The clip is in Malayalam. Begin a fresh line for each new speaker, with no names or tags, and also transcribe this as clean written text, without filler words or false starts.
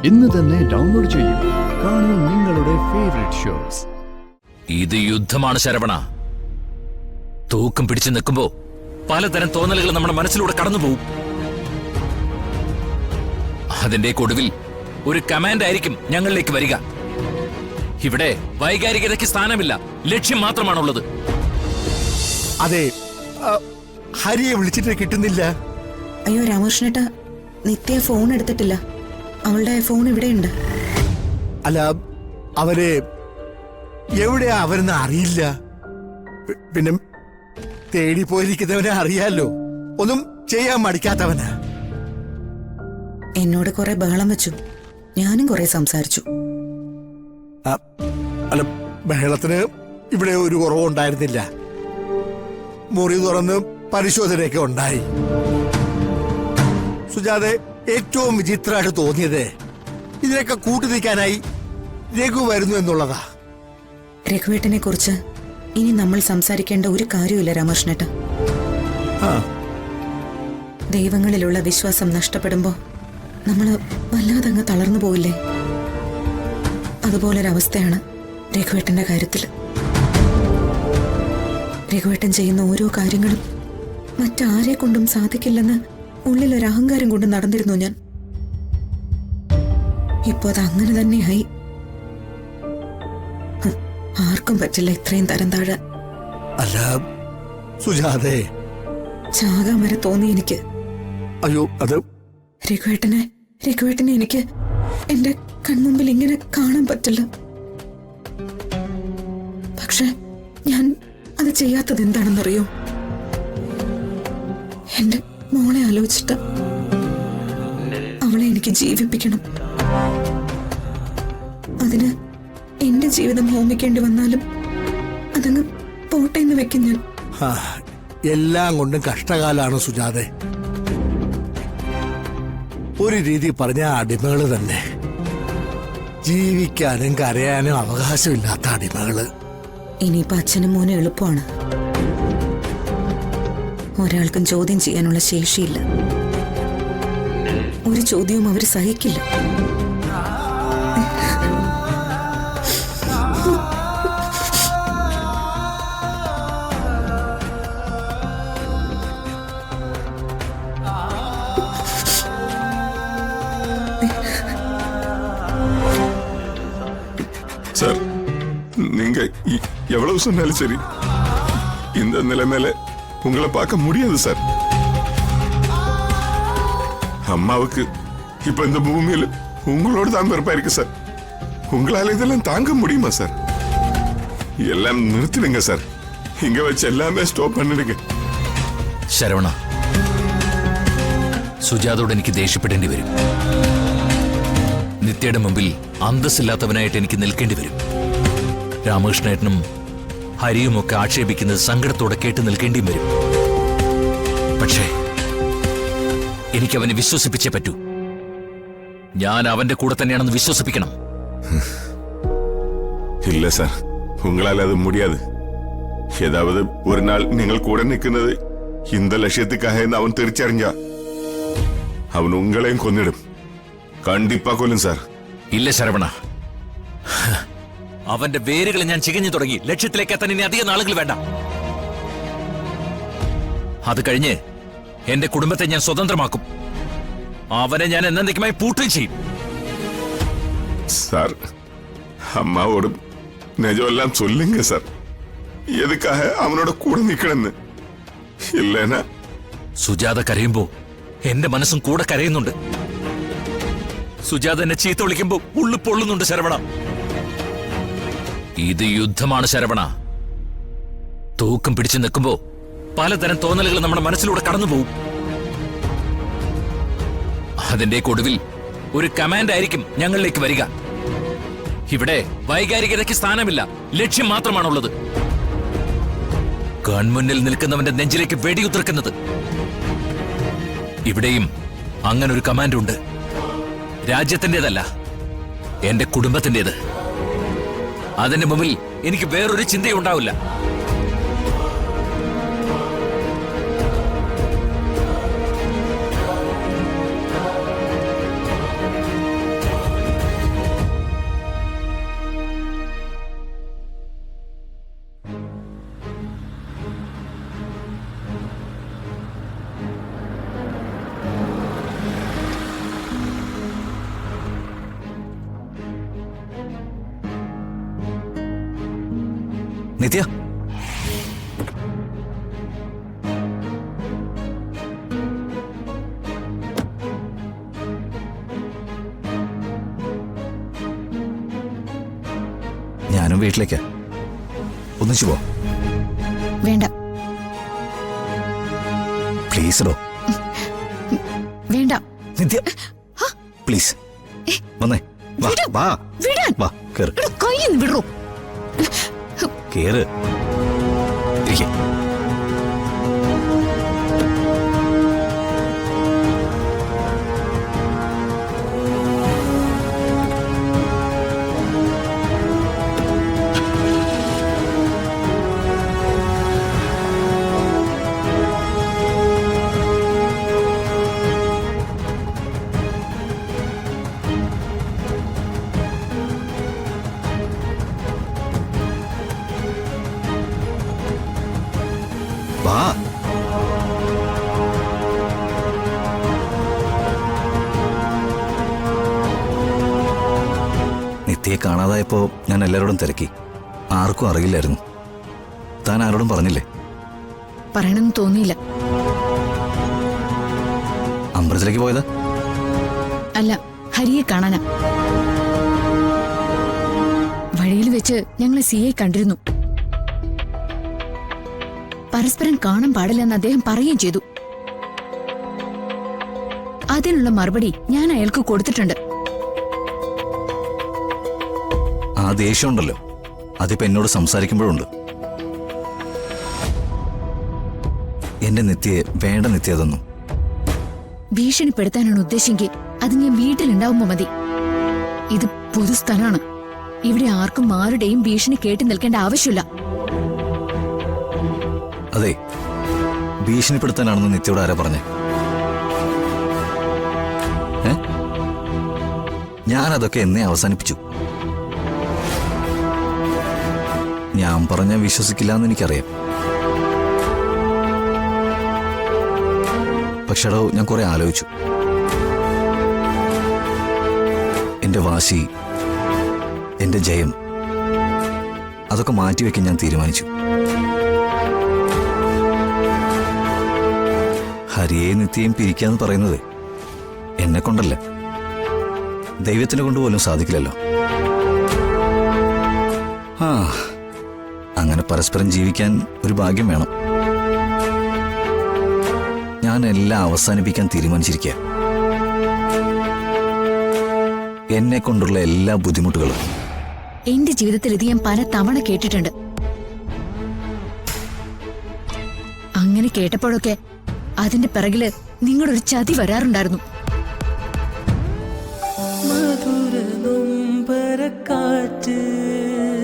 ഇന്ന് തന്നെ ഡൗൺലോഡ് ചെയ്യൂ. കാണൂ നിങ്ങളുടെ ഫേവറേറ്റ് ഷോസ്.
ഇത് യുദ്ധമാണ് ശരവണ. തൂക്കം പിടിച്ചു നിൽക്കുമ്പോ പലതരം തോന്നലുകൾ നമ്മുടെ മനസ്സിലൂടെ കടന്നുപോകും. അതിന്റെ ഒടുവിൽ ഒരു കമാൻഡ് ആയിരിക്കും ഞങ്ങളിലേക്ക് വരിക. ഇവിടെ വൈകാരികതയ്ക്ക് സ്ഥാനമില്ല, ലക്ഷ്യം മാത്രമാണുള്ളത്.
അതെ, ഹരിയെ വിളിച്ചിട്ട് കിട്ടുന്നില്ല.
അയ്യോ രാമകൃഷ്ണേട്ടാ, നിത്യ ഫോൺ എടുത്തിട്ടില്ല. അവളുടെ ഫോൺ ഇവിടെയുണ്ട്.
അല്ല, അവര് എവിടെയാ അവരെന്ന് അറിയില്ല. പിന്നെ തേടി പോയിരിക്കുന്നവനെ അറിയാലോ, ഒന്നും ചെയ്യാൻ മടിക്കാത്തവനാ.
എന്നോട് കുറെ ബഹളം വെച്ചു, ഞാനും കുറെ സംസാരിച്ചു.
അല്ല, ബഹളത്തിന് ഇവിടെ ഒരു കുറവുണ്ടായിരുന്നില്ല. മുറി തുറന്ന് പരിശോധനയൊക്കെ ഉണ്ടായി. സുജാതെ, ഏറ്റവും വിചിത്രമായിട്ട് തോന്നിയത് ഇതിനൊക്കെ കൂട്ടുനിൽക്കാനായി രഘു വരുന്നു എന്നുള്ളതാ.
രഘുവേട്ടനെ കുറിച്ച് ഇനി നമ്മൾ സംസാരിക്കേണ്ട ഒരു കാര്യമില്ല രാമകൃഷ്ണേട്ട. ദൈവങ്ങളിലുള്ള വിശ്വാസം നഷ്ടപ്പെടുമ്പോ നമ്മള് വല്ലാതങ്ങ് തളർന്നു പോയില്ലേ? അതുപോലൊരവസ്ഥയാണ് രഘുവേട്ടന്റെ കാര്യത്തില്. രഘുവേട്ടൻ ചെയ്യുന്ന ഓരോ കാര്യങ്ങളും മറ്റാരെ കൊണ്ടും സാധിക്കില്ലെന്ന് ഉള്ളിലൊരു അഹങ്കാരം കൊണ്ട് നടന്നിരുന്നു ഞാൻ. ഇപ്പോ അത് അങ്ങനെ തന്നെയായി. ആർക്കും പറ്റില്ല ഇത്രയും തരം താഴാൻ.
അല്ല സുജാതെ,
ചാകാൻ വരെ തോന്നി എനിക്ക്.
അയ്യോ, അത്
രഘുവേട്ടനെ എനിക്ക് എന്റെ കൺമുമ്പിൽ ഇങ്ങനെ കാണാൻ പറ്റില്ല. പക്ഷെ ഞാൻ അത് ചെയ്യാത്തത് എന്താണെന്നറിയോ? എന്റെ മോളെ ആലോചിച്ചിട്ട് അവളെ എനിക്ക് ജീവിപ്പിക്കണം. അതിന് എന്റെ ജീവിതം ഹോമിക്കേണ്ടി വന്നാലും അതങ്ങ് പോട്ടേന്ന് വെക്കും ഞാൻ.
എല്ലാം കൊണ്ടും കഷ്ടകാലാണ് സുജാതെ. ഒരു രീതി പറഞ്ഞ അടിമകള് തന്നെ. ജീവിക്കാനും കരയാനും അവകാശമില്ലാത്ത അടിമകള്.
ഇനിയിപ്പോ അച്ഛനും മോനും എളുപ്പമാണ്. ഒരാൾക്കും ചോദ്യം ചെയ്യാനുള്ള ശേഷിയില്ല. ഒരു ചോദ്യവും അവര് സഹിക്കില്ല.
சார், நீங்க எவ்வளவு சொன்னாலும் சரி, இந்த நிலைமையில உங்களை பார்க்க முடியாது சார். அம்மாவுக்கு இப்ப இந்த பூமியில உங்களோட தான் பிறப்பா இருக்கு சார். உங்களால இதெல்லாம் தாங்க முடியுமா சார்? எல்லாம் நிறுத்திடுங்க சார். இங்க வச்சு எல்லாமே സ്റ്റോപ്പ് பண்ணிடுங்க.
ശരവണ, സുജാതയോട് എനിക്ക് ദേഷ്യപ്പെടേണ്ടി വരും. നിത്യയുടെ മുമ്പിൽ അന്തസ്സില്ലാത്തവനായിട്ട് എനിക്ക് നിൽക്കേണ്ടി വരും. രാമകൃഷ്ണേട്ടനും ഹരിയുമൊക്കെ ആക്ഷേപിക്കുന്നത് സങ്കടത്തോടെ കേട്ട് നിൽക്കേണ്ടിയും വരും. പക്ഷേ എനിക്കവനെ വിശ്വസിപ്പിച്ചേ പറ്റൂ. ഞാൻ അവന്റെ കൂടെ തന്നെയാണെന്ന് വിശ്വസിപ്പിക്കണം.
இல்ல சார், உங்களால அது முடியாது. ஏதாவது ஒரு நாள் நீங்கள் கூட நிற்கிறது இந்த லட்சியத்துக்காக அவன் തിരിച്ചറിഞ്ഞാ അവൻ ഉങ്ങളെയും കൊന്നിടും. കണ്ടിപ്പാ കൊല്ലും സാർ.
ഇല്ല ശരവണ, അവന്റെ വേരുകൾ ഞാൻ ചികഞ്ഞു തുടങ്ങി. ലക്ഷ്യത്തിലേക്ക് എത്താൻ ഇനി അധികം നാളുകൾ വേണ്ട. അത് കഴിഞ്ഞ് എന്റെ കുടുംബത്തെ ഞാൻ സ്വതന്ത്രമാക്കും. അവനെ ഞാൻ എന്നേക്കുമായി പൂട്ടുകയും ചെയ്യും.
Sir, അമ്മാവോടും നിജമെല്ലാം ചൊല്ലുങ്ക sir. എതുക്കാக അവനോട് കൂടെ നിൽക്കണമെന്ന്. ഇല്ലേനാ
സുജാത കരയുമ്പോ എന്റെ മനസ്സും കൂടെ കരയുന്നുണ്ട്. സുജാത എന്നെ ചീത്ത വിളിക്കുമ്പോ ഉള്ളു പൊള്ളുന്നുണ്ട് ശരവണ. ഇത് യുദ്ധമാണ് ശരവണ. തൂക്കം പിടിച്ചു നിൽക്കുമ്പോ പലതരം തോന്നലുകൾ നമ്മുടെ മനസ്സിലൂടെ കടന്നുപോകും. അതിന്റെ ഒടുവിൽ ഒരു കമാൻഡ് ആയിരിക്കും ഞങ്ങളിലേക്ക് വരിക. ഇവിടെ വൈകാരികതയ്ക്ക് സ്ഥാനമില്ല, ലക്ഷ്യം മാത്രമാണുള്ളത്. കൺമുന്നിൽ നിൽക്കുന്നവന്റെ നെഞ്ചിലേക്ക് വെടിയുതിർക്കുന്നത്. ഇവിടെയും അങ്ങനൊരു കമാൻഡ് ഉണ്ട്. രാജ്യത്തിന്റേതല്ല, എന്റെ കുടുംബത്തിന്റേത്. അതിന്റെ മുമ്പിൽ എനിക്ക് വേറൊരു ചിന്തയും ഉണ്ടാവില്ല.
നിത്യ ഞാനും വീട്ടിലേക്കാ. ഒന്നിച്ചു പോ.
വേണ്ട.
പ്ലീസ് ഡോ.
വേണ്ട.
നിത്യ പ്ലീസ് വന്നേ. വാ വാ വാ കേറ്.
കയ്യിൽ വിടറോ.
കേറ്. ഇരിക്കെ. വാ. നിത്യയെ കാണാതായപ്പോ ഞാൻ എല്ലാവരോടും തിരക്കി. ആർക്കും അറിയില്ലായിരുന്നു. താൻ ആരോടും പറഞ്ഞില്ലേ?
പറയണമെന്ന് തോന്നിയില്ല.
അമ്പലത്തിലേക്ക് പോയതാ?
അല്ല, ഹരിയെ കാണാനാ. വഴിയിൽ വെച്ച് ഞങ്ങളെ സിയെ കണ്ടിരുന്നു. പരസ്പരം കാണാൻ പാടില്ലെന്ന് അദ്ദേഹം പറയുകയും ചെയ്തു. അതിനുള്ള മറുപടി ഞാൻ അയാൾക്ക് കൊടുത്തിട്ടുണ്ട്.
ആ ദേഷ്യമുണ്ടല്ലോ, അതിപ്പോ എന്നോട് സംസാരിക്കുമ്പോഴുണ്ട്. എന്റെ നിത്യയെ വേണ്ട നിത്യ അതൊന്നും.
ഭീഷണിപ്പെടുത്താനാണ് ഉദ്ദേശിച്ചെങ്കിൽ അത് ഞാൻ വീട്ടിലുണ്ടാവുമ്പോ മതി. ഇത് പൊതുസ്ഥലമാണ്. ഇവിടെ ആർക്കും ആരുടെയും ഭീഷണി കേട്ടു നിൽക്കേണ്ട ആവശ്യമില്ല.
അതെ, ഭീഷണിപ്പെടുത്താനാണെന്ന് നിത്യയോട് ആരാ പറഞ്ഞേ? ഞാനതൊക്കെ എന്നെ അവസാനിപ്പിച്ചു. ഞാൻ പറഞ്ഞ വിശ്വസിക്കില്ല എന്ന് എനിക്കറിയാം. പക്ഷേടോ, ഞാൻ കുറെ ആലോചിച്ചു. എന്റെ വാശി, എന്റെ ജയം, അതൊക്കെ മാറ്റിവെക്കാൻ ഞാൻ തീരുമാനിച്ചു. ഹരിയെ നിത്യയും പിരിക്കാന്ന് പറയുന്നത് എന്നെ കൊണ്ടല്ല, ദൈവത്തിനെ കൊണ്ട് പോലും സാധിക്കില്ലല്ലോ. അങ്ങനെ പരസ്പരം ജീവിക്കാൻ ഒരു ഭാഗ്യം വേണം. ഞാൻ എല്ലാം അവസാനിപ്പിക്കാൻ തീരുമാനിച്ചിരിക്കുക. എന്നെ കൊണ്ടുള്ള എല്ലാ ബുദ്ധിമുട്ടുകളും.
എന്റെ ജീവിതത്തിൽ ഇത് ഞാൻ പല തവണ കേട്ടിട്ടുണ്ട്. അങ്ങനെ കേട്ടപ്പോഴൊക്കെ അതിന്റെ പിറകില് നിങ്ങളൊരു ചതി വരാറുണ്ടായിരുന്നു.